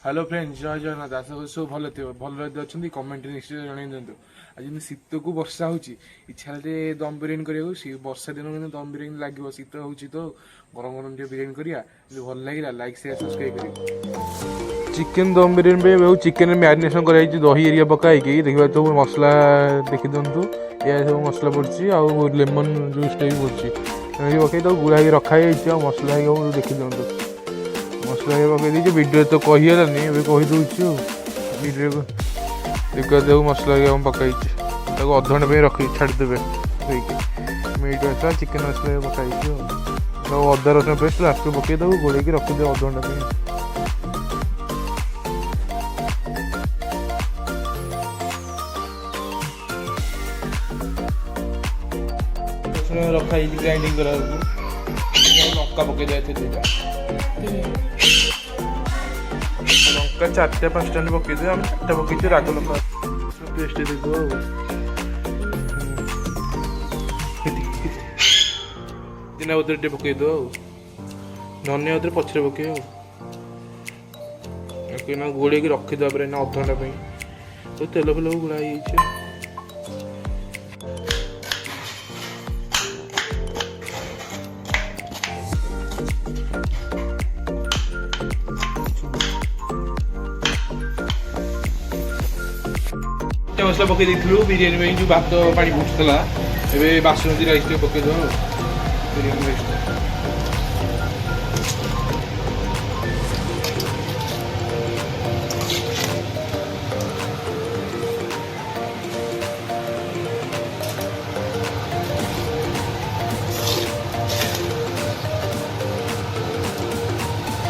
hello friends जय जगन्नाथ आशा करी सब भल भल अच्छा कमेंट निश्चय जन दिखाँ आज शीत को वर्षा हो इच्छा दम बिरियानी करा वर्षा दिन दम बिरियानी लगे शीत हो तो गरम गरम बिरियानी करा भल लगे लाइक शेयर सब्सक्राइब कर चिकेन दम बिरियानी चिकेन मैरिनेशन कर दही एरिया पकाई देखा सब मसला देखी दिंतु या सब मसला पड़ी आउ लेमन जूसटा भी पड़ी पकई तो गुड़ा रखाई मसला देखी दिंतु मसला पकई वीडियो तो कहीगलानी कहीदे वीडियो देखो मसला पकई अधघंटे रखी छाड़देवे मीट मसला चिकेन मसला पकई अदा रसुण पेस्ट लास्ट पकईदे गोल रखीदे अधघंटे रखाई ग्राइंडिंग करा लंका पकई जाते लंका 4टा 5टा पकईदे आम 4टा पकई राग लंका पेस्ट देदेव दिना पत्र पकईद धनिया पत्र पछरे पकई गोल रखीद अधघंटा तो तेल फेल गुड़ा मसला पकई बिरियानी जो भात पानी फुटुला ए बासमती राइस पकईद बिरियानी राइस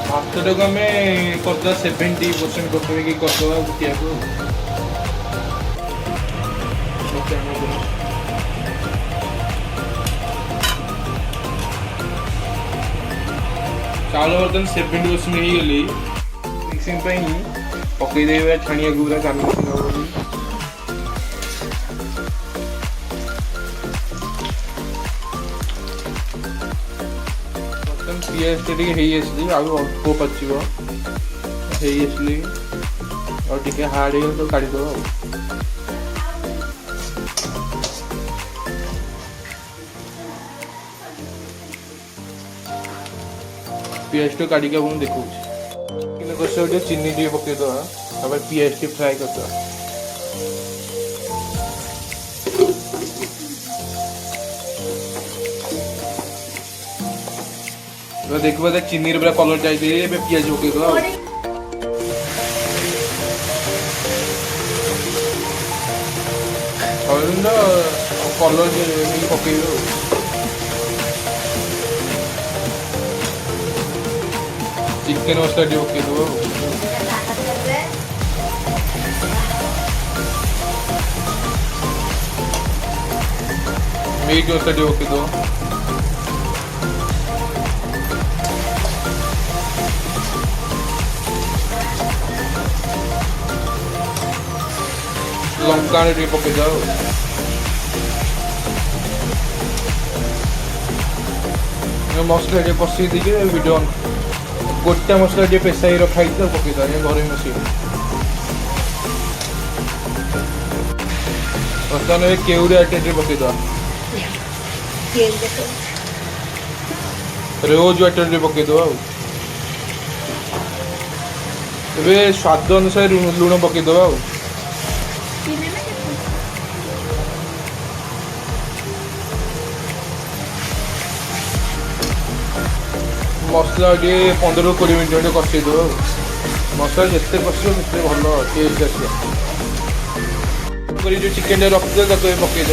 भातटा को आम करदे 70% करदे कि करदे बुटिया को चावल बर्तन 70% गली मिक्सिंग पकईदे छाणिया पूरा चालू बर्तन पियाज टे अल्प पचिब और टे हार्ड हो तो काढ़ीदेव पियाज तो काढ़ी आपको देखा चीनी टे पकईद पियाज टे फ्राए करद देखा चीनी पूरा कलर चाहिए पियाज पकईद कलर पकईद चिकेन मसला टे पकईद मीट मसला टे पकईद लंका टे पकईद मसला टे कषि देखिए वीडियो गोटा मसला टे पेशाई रखाई तो पकईद घर मसला बर्तमान केउरिया टे पकईद रोज वाटर टे पकईद स्वाद अनुसार लुण पकईद मसला टे 15-20 मिनट कषद मसला जिते कषो भल टेस्ट आस जो चिकेन रखी पकईद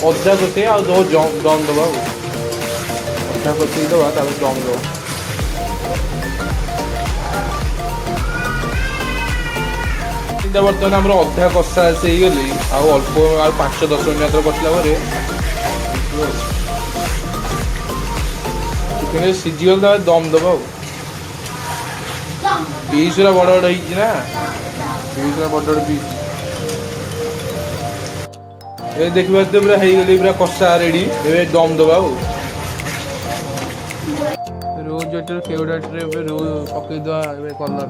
अदा कटे दम दबा अदा कटे दबा दम दबा बर्तमान आम अधा कषा से गली अल्प 5-10 मिनट कषला फिर सीझीगला दम दब पीस बड़ बड़ ना पीस बड़ बड़ पीस ये देख पारे पूरा गली पूरा कषा रेडी ए दम दबा रोज वाटर केवड़ा रोज पकईदा कलर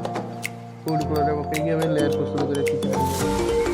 फूड कलर पकईकि लेयर प्रस्तुत कर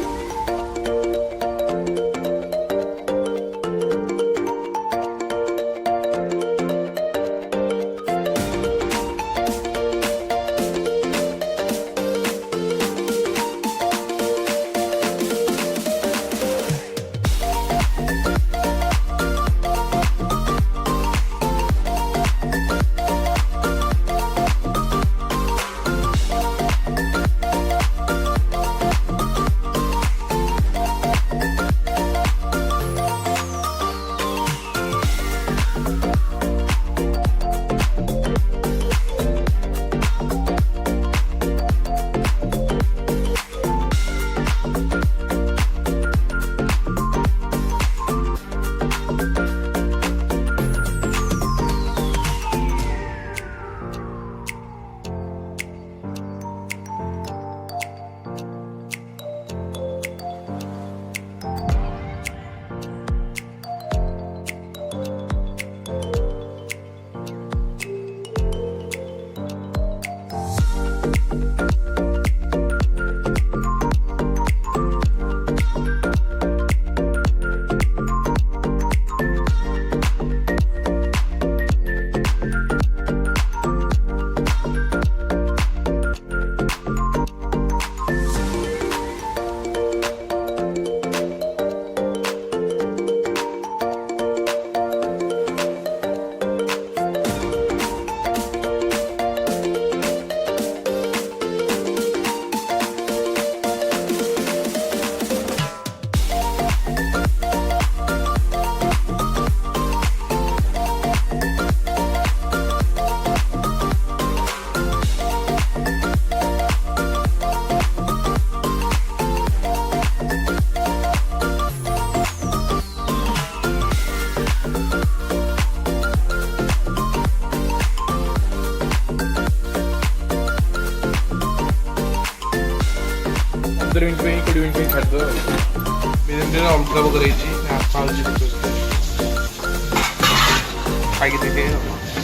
मिनट में 20 मिनट में छाड़ दो बिरयानी अलग बगर खाई देखे